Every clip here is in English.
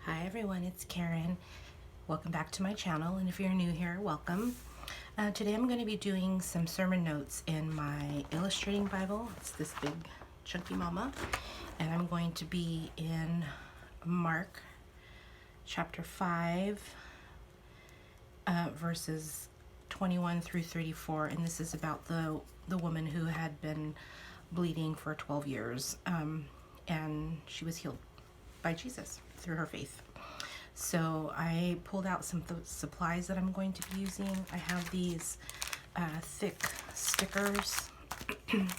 Hi everyone, it's Karen. Welcome back to my channel, and if you're new here, welcome. Today I'm going to be doing some sermon notes in my illustrating Bible. It's this big chunky mama, and I'm going to be in Mark chapter 5, verses 21 through 34, and this is about the woman who had been bleeding for 12 years, and she was healed by Jesus through her faith. So I pulled out some supplies that I'm going to be using. I have these thick stickers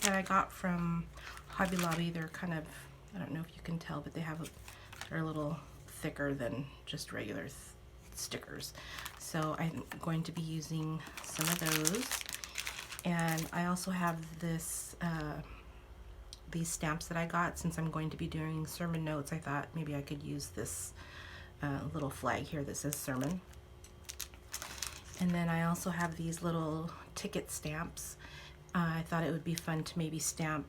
that I got from Hobby Lobby. They're kind of, I don't know if you can tell, but they're a little thicker than just regular stickers. So I'm going to be using some of those. And I also have these stamps that I got. Since I'm going to be doing sermon notes, I thought maybe I could use this little flag here that says sermon. And then I also have these little ticket stamps. I thought it would be fun to maybe stamp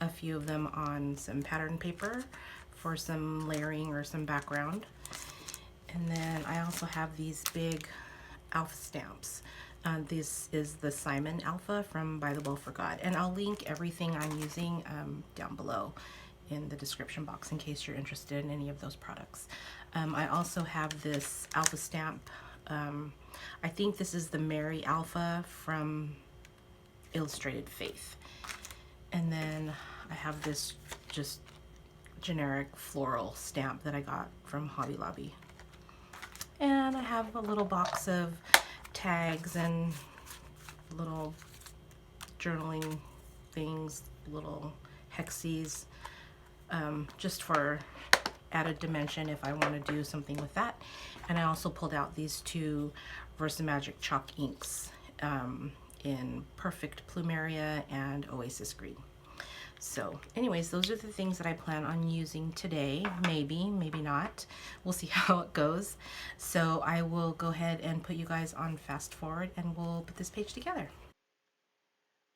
a few of them on some pattern paper for some layering or some background. And then I also have these big alpha stamps. This is the Simon Alpha from By the Will for God. And I'll link everything I'm using down below in the description box in case you're interested in any of those products. I also have this alpha stamp. I think this is the Mary Alpha from Illustrated Faith. And then I have this just generic floral stamp that I got from Hobby Lobby. And I have a little box of tags and little journaling things, little hexes, just for added dimension if I want to do something with that. And I also pulled out these two Versamagic chalk inks in Perfect Plumeria and Oasis Green. So anyways, those are the things that I plan on using today. Maybe, maybe not. We'll see how it goes. So I will go ahead and put you guys on fast forward and we'll put this page together.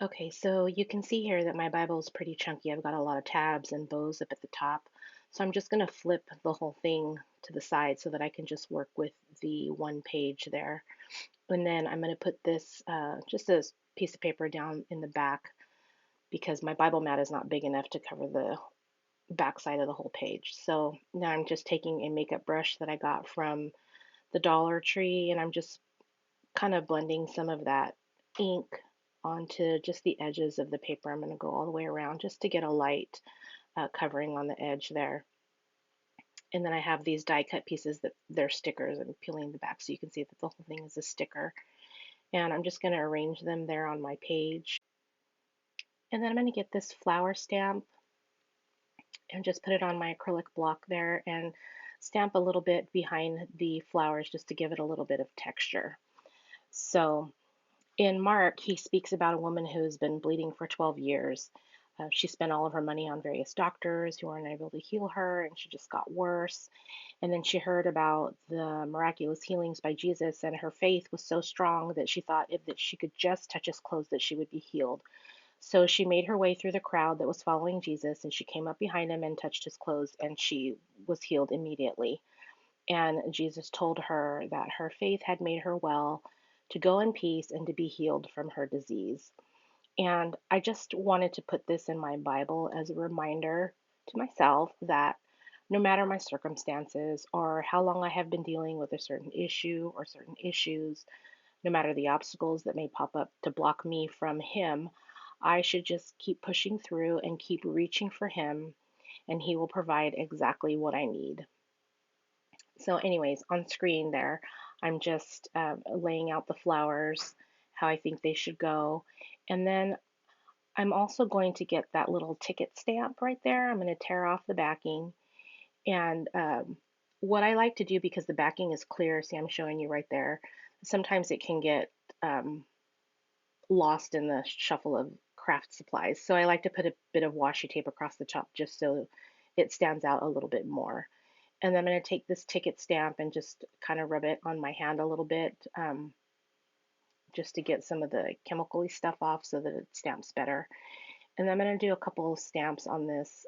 Okay, so you can see here that my Bible is pretty chunky. I've got a lot of tabs and bows up at the top. So I'm just going to flip the whole thing to the side so that I can just work with the one page there. And then I'm going to put this, just a piece of paper down in the back because my Bible mat is not big enough to cover the back side of the whole page. So now I'm just taking a makeup brush that I got from the Dollar Tree and I'm just kind of blending some of that ink onto just the edges of the paper. I'm going to go all the way around just to get a light covering on the edge there. And then I have these die cut pieces that they're stickers. I'm peeling the back so you can see that the whole thing is a sticker. And I'm just going to arrange them there on my page. And then I'm going to get this flower stamp and just put it on my acrylic block there and stamp a little bit behind the flowers just to give it a little bit of texture. So in Mark, he speaks about a woman who's been bleeding for 12 years. She spent all of her money on various doctors who weren't able to heal her, and she just got worse. And then she heard about the miraculous healings by Jesus, and her faith was so strong that she thought if that she could just touch his clothes, that she would be healed. So she made her way through the crowd that was following Jesus, and she came up behind him and touched his clothes, and she was healed immediately. And Jesus told her that her faith had made her well, to go in peace and to be healed from her disease. And I just wanted to put this in my Bible as a reminder to myself that no matter my circumstances or how long I have been dealing with a certain issue or certain issues, no matter the obstacles that may pop up to block me from Him, I should just keep pushing through and keep reaching for Him, and He will provide exactly what I need. So, anyways, on screen there, I'm just laying out the flowers, how I think they should go. And then I'm also going to get that little ticket stamp right there. I'm going to tear off the backing. And what I like to do, because the backing is clear, see, I'm showing you right there, sometimes it can get um, lost in the shuffle of craft supplies. So I like to put a bit of washi tape across the top just so it stands out a little bit more. And then I'm going to take this ticket stamp and just kind of rub it on my hand a little bit, just to get some of the chemically stuff off so that it stamps better. And then I'm going to do a couple of stamps on this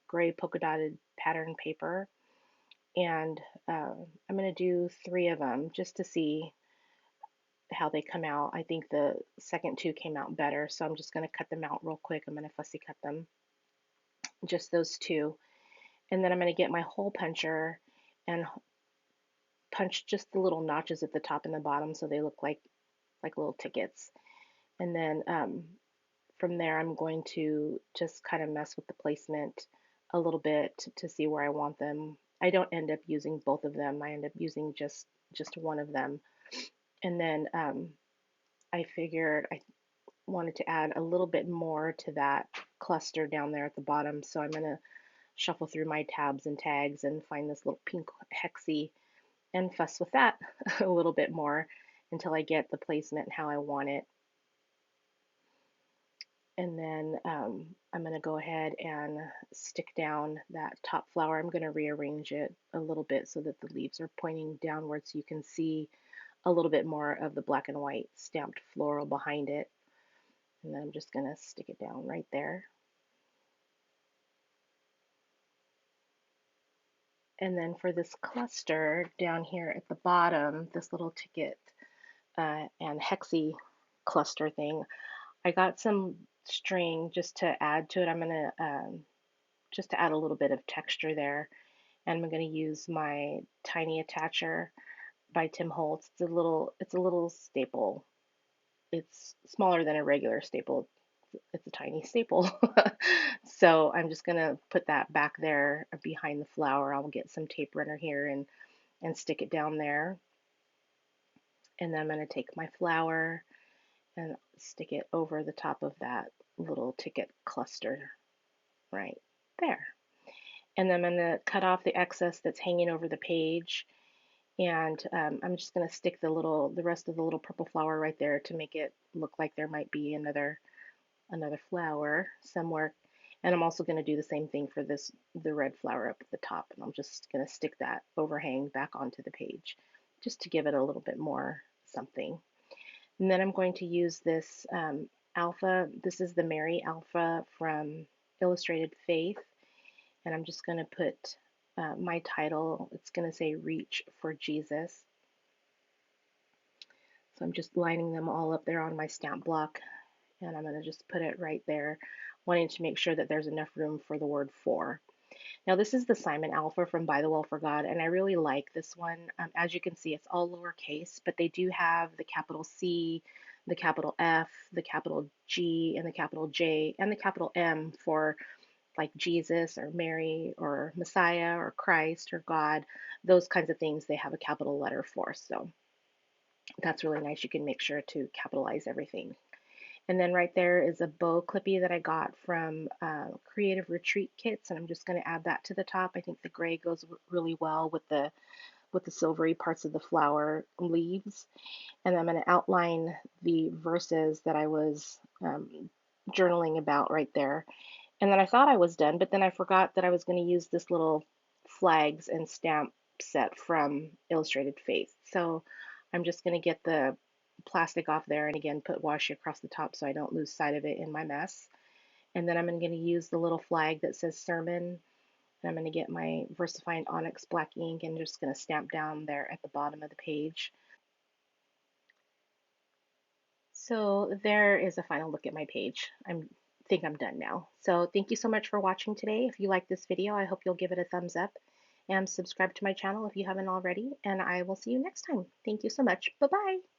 gray polka dotted pattern paper. and I'm going to do 3 of them just to see how they come out. I think the second 2 came out better, so I'm just going to cut them out real quick. I'm going to fussy cut them, just those 2. And then I'm going to get my hole puncher and punch just the little notches at the top and the bottom so they look like little tickets. And then from there, I'm going to just kind of mess with the placement a little bit to see where I want them. I don't end up using both of them. I end up using just one of them. And then I figured I wanted to add a little bit more to that cluster down there at the bottom. So I'm going to shuffle through my tabs and tags and find this little pink hexie and fuss with that a little bit more until I get the placement how I want it. And then I'm going to go ahead and stick down that top flower. I'm going to rearrange it a little bit so that the leaves are pointing downward so you can see a little bit more of the black and white stamped floral behind it. And then I'm just going to stick it down right there. And then for this cluster down here at the bottom, this little ticket and hexie cluster thing, I got some string just to add to it. I'm going to just to add a little bit of texture there. And I'm going to use my tiny attacher by Tim Holtz. It's a little staple. It's smaller than a regular staple. It's a tiny staple. So I'm just going to put that back there behind the flower. I'll get some tape runner here and stick it down there. And then I'm going to take my flower and stick it over the top of that little ticket cluster right there. And then I'm going to cut off the excess that's hanging over the page. And I'm just going to stick the rest of the little purple flower right there to make it look like there might be another flower somewhere. And I'm also going to do the same thing for the red flower up at the top. And I'm just going to stick that overhang back onto the page just to give it a little bit more something. And then I'm going to use this alpha. This is the Mary Alpha from Illustrated Faith. And I'm just going to put my title. It's going to say Reach for Jesus. So I'm just lining them all up there on my stamp block. And I'm going to just put it right there, wanting to make sure that there's enough room for the word for. Now this is the Simon Alpha from By the Well for God, and I really like this one. As you can see, it's all lowercase, but they do have the capital C, the capital F, the capital G, and the capital J, and the capital M for like Jesus or Mary or Messiah or Christ or God. Those kinds of things they have a capital letter for. So that's really nice. You can make sure to capitalize everything. And then right there is a bow clippy that I got from Creative Retreat Kits, and I'm just going to add that to the top. I think the gray goes really well with the silvery parts of the flower leaves. And I'm going to outline the verses that I was journaling about right there. And then I thought I was done, but then I forgot that I was going to use this little flags and stamp set from Illustrated Faith. So I'm just going to get the plastic off there and again put washi across the top so I don't lose sight of it in my mess. And then I'm going to use the little flag that says sermon. And I'm going to get my VersaFine Onyx black ink and just going to stamp down there at the bottom of the page. So there is a final look at my page. I think I'm done now. So thank you so much for watching today. If you like this video, I hope you'll give it a thumbs up and subscribe to my channel if you haven't already. And I will see you next time. Thank you so much. Bye-bye.